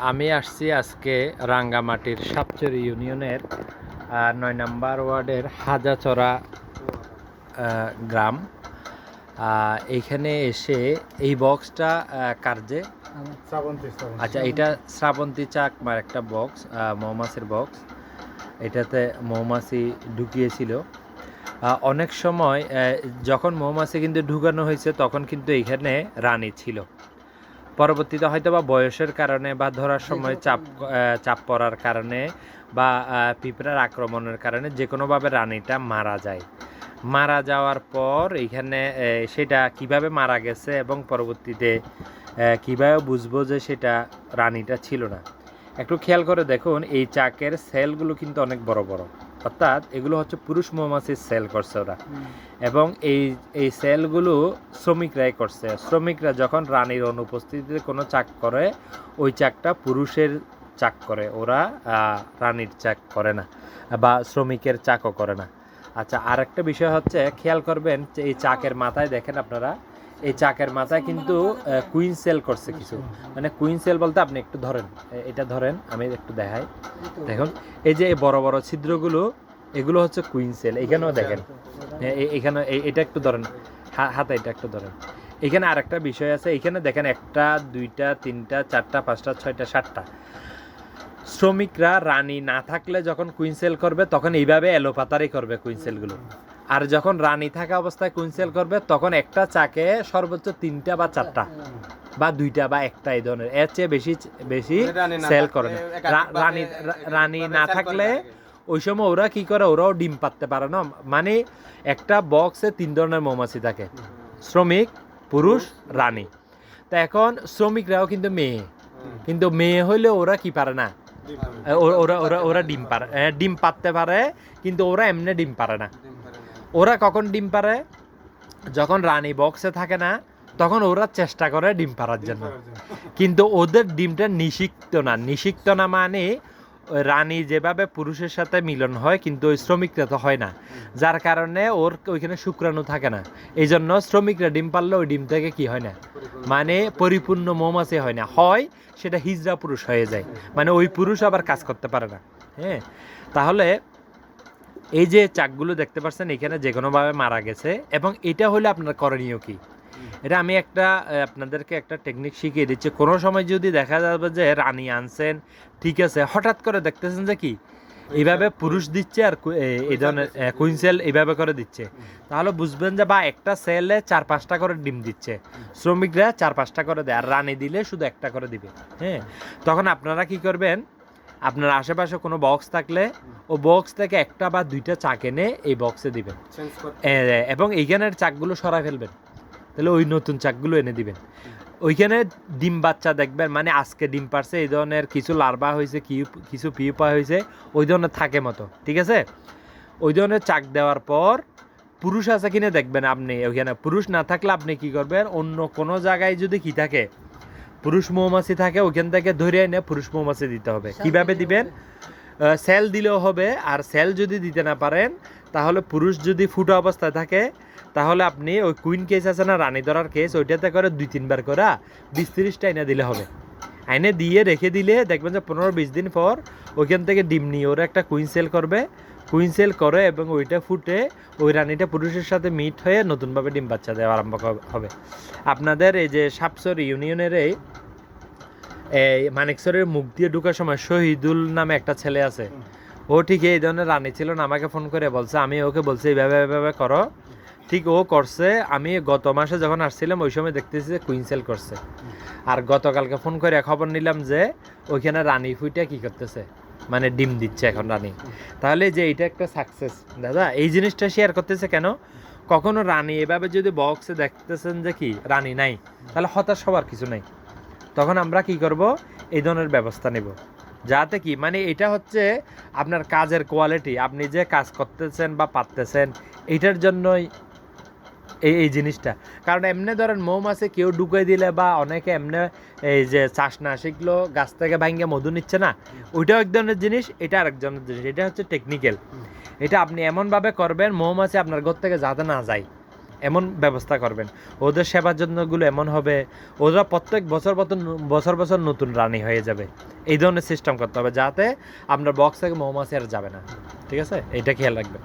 আমি আসছি আজকে রাঙ্গামাটির সাতচরি ইউনিয়নের ৯ নম্বর ওয়ার্ডের হাজাচড়া গ্রাম। এইখানে এসে এই বক্সটা কার্যে আচ্ছা, এটা শ্রাবন্তী চাকমার একটা বক্স, মৌমাছির বক্স। এটাতে মৌমাছি ঢুকিয়েছিল। অনেক সময় যখন মৌমাছি কিন্তু ঢুকানো হয়েছে তখন কিন্তু এইখানে রানী ছিল। পরবর্তীতে হয়তো বা বয়সের কারণে বা ধরার সময় চাপ পড়ার কারণে বা পিঁপড়ার আক্রমণের কারণে যে কোনোভাবে রানীটা মারা যায়। মারা যাওয়ার পর এইখানে সেটা কিভাবে মারা গেছে এবং পরবর্তীতে কীভাবে বুঝবো যে সেটা রানীটা ছিল না, একটু খেয়াল করে দেখুন। এই চাকের সেলগুলো কিন্তু অনেক বড় বড়, অর্থাৎ এগুলো হচ্ছে পুরুষ মৌমাছির সেল করছে ওরা। এবং এই সেলগুলো শ্রমিকরাই করছে। শ্রমিকরা যখন রানীর অনুপস্থিতিতে কোনো চাক করে, ওই চাকটা পুরুষের চাক করে, ওরা রানীর চাক করে না বা শ্রমিকের চাকও করে না। আচ্ছা, আর একটা বিষয় হচ্ছে খেয়াল করবেন যে এই চাকের মাথায় দেখেন আপনারা, এই চাকের মাথায় কিন্তু কুইন সেল করছে কিছু। মানে কুইন সেল বলতে আপনি একটু ধরেন, এটা ধরেন, আমি একটু দেখাই। দেখুন এই যে এই বড় বড় ছিদ্রগুলো, এগুলো হচ্ছে কুইন সেল। এখানেও দেখেন, এখানে এটা একটু ধরেন, হাতে এটা একটু ধরেন। এখানে আরেকটা বিষয় আছে, এখানে দেখেন 1টা 2টা 3টা 4টা 5টা 6টা 7টা। শ্রমিকরা রানী না থাকলে যখন কুইন্সেল করবে তখন এইভাবে এলোপাতারি করবে কুইন্সেলগুলো। আর যখন রানী থাকা অবস্থায় কুইন্সেল করবে তখন একটা চাকে সর্বোচ্চ 3টা বা 4টা বা 2টা বা 1টা, এই ধরনের। এর চেয়ে বেশি সেল করে না। রানী না থাকলে ওই সময় ওরা কি করে, ওরাও ডিম পাততে পারে না। মানে একটা বক্সে 3 ধরনের মৌমাছি থাকে, শ্রমিক, পুরুষ, রানী। তা এখন শ্রমিকরাও কিন্তু মেয়ে, কিন্তু মেয়ে হইলে ওরা কি পারে না, ওরা ওরা ওরা ডিম পারে, ডিম পাততে পারে, কিন্তু ওরা এমনি ডিম পারে না। ওরা কখন ডিম পারে, যখন রানী বক্সে থাকে না তখন ওরা চেষ্টা করে ডিম পাড়ার জন্য, কিন্তু ওদের ডিমটা নিষিক্ত না। মানে রানী যেভাবে পুরুষের সাথে মিলন হয়, কিন্তু ওই শ্রমিকরা তো হয় না, যার কারণে ওর ওইখানে শুক্রাণু থাকে না। এই জন্য শ্রমিকরা ডিম পারলে ওই ডিম থেকে কি হয় না, মানে পরিপূর্ণ মৌমাছি হয় না, হয় সেটা হিজড়া পুরুষ হয়ে যায়। মানে ওই পুরুষ আবার কাজ করতে পারে না। হ্যাঁ, তাহলে এই যে চাকগুলো দেখতে পাচ্ছেন এখানে যে কোনোভাবে মারা গেছে। এবং এটা হলে আপনার করণীয় কি, এটা আমি আপনাদেরকে একটা টেকনিক শিখিয়ে দিচ্ছি। কোনো সময় যদি দেখা যাবে যে রানী আনছেন, ঠিক আছে, হঠাৎ করে দেখতেছেন যে কি এইভাবে পুরুষ দিচ্ছে আর এই ধরনের কুইন্সেল এইভাবে করে দিচ্ছে, তাহলে বুঝবেন যে বা একটা সেলে 4-5টা করে ডিম দিচ্ছে, শ্রমিকরা 4-5টা করে দেয়, আর রানী দিলে শুধু একটা করে দিবে। হ্যাঁ, তখন আপনারা কি করবেন, আপনার আশেপাশে কোনো বক্স থাকলে ও বক্স থেকে 1টা বা 2টা চাক এনে এই বক্সে দিবেন এবং এইখানের চাকগুলো সরাই ফেলবেন, তাহলে ওই নতুন চাকগুলো এনে দিবেন। ওইখানে ডিম বাচ্চা দেখবেন, মানে আজকে ডিম পারছে এই ধরনের কিছু লার্ভা হয়েছে, কিছু পিউপা হয়েছে, ওই ধরনের থাকে মতো, ঠিক আছে। ওই ধরনের চাক দেওয়ার পর পুরুষ আছে কিনে দেখবেন আপনি। ওইখানে পুরুষ না থাকলে আপনি কি করবেন, অন্য কোনো জায়গায় যদি কি থাকে, পুরুষ মৌমাছি থাকে, ওইখান থেকে ধরে এনে পুরুষ মৌমাছি দিতে হবে। কিভাবে দিবেন, সেল দিলেও হবে। আর সেল যদি দিতে না পারেন, তাহলে পুরুষ যদি ফুটো অবস্থায় থাকে, তাহলে আপনি ওই কুইন কেস আছে না, রানী ধরার কেস, ওইটাতে করে 2-3 বার করে 20-30টা এনে দিলে হবে। আইনে দিয়ে রেখে দিলে দেখবেন যে 15-20 দিন পর ওইখান থেকে ডিম নিয়ে ওরা একটা কুইন সেল করবে, কুইন সেল করে এবং ওইটা ফুটে ওই রানীটা পুরুষের সাথে মিট হয়ে নতুনভাবে ডিম বাচ্চা দেওয়া আরম্ভ হবে। আপনাদের এই যে সাপসরি ইউনিয়নের এই মানিকসরের মুখ দিয়ে ঢুকার সময় শহীদুল নামে একটা ছেলে আছে, ও ঠিক এই ধরনের রানী ছিল না, আমাকে ফোন করে বলছে, আমি ওকে বলছি এইভাবে করো, ঠিক ও করছে। আমি গত মাসে যখন আসছিলাম ওই সময় দেখতেছি যে কুইন্সেল করছে। আর গতকালকে ফোন করে খবর নিলাম যে ওইখানে রানী ফুইটা কি করতেছে, মানে ডিম দিচ্ছে এখন রানী। তাহলে যে এটা একটা সাকসেস দাদা, এই জিনিসটা শেয়ার করতেছে কেন, কখনো রানী এভাবে যদি বক্সে দেখতেছেন যে কি রানী নাই, তাহলে হতাশ হওয়ার কিছু নাই। তখন আমরা কি করব, এই ধরনের ব্যবস্থা নেব, যাতে কি, মানে এটা হচ্ছে আপনার কাজের কোয়ালিটি, আপনি যে কাজ করতেছেন বা পারতেছেন এইটার জন্যই এই জিনিসটা। কারণ এমনি ধরেন মৌমাছি কেউ ঢুকিয়ে দিলে বা অনেকে এমনি এই যে চাষ না শিখলো গাছ থেকে ভাঙ্গে মধু নিচ্ছে না, ওইটাও এক ধরনের জিনিস, এটা আরেক ধরনের জিনিস। এটা হচ্ছে টেকনিক্যাল। এটা আপনি এমনভাবে করবেন মৌমাছি আপনার ঘর থেকে যাতে না যায়, এমন ব্যবস্থা করবেন। ওদের সেবার যত্নগুলো এমন হবে, ওরা প্রত্যেক বছর বছর নতুন রানী হয়ে যাবে। এই ধরনের সিস্টেম করতে হবে যাতে আপনার বক্স থেকে মৌমাছি আর যাবে না। ঠিক আছে, এইটা খেয়াল রাখবেন।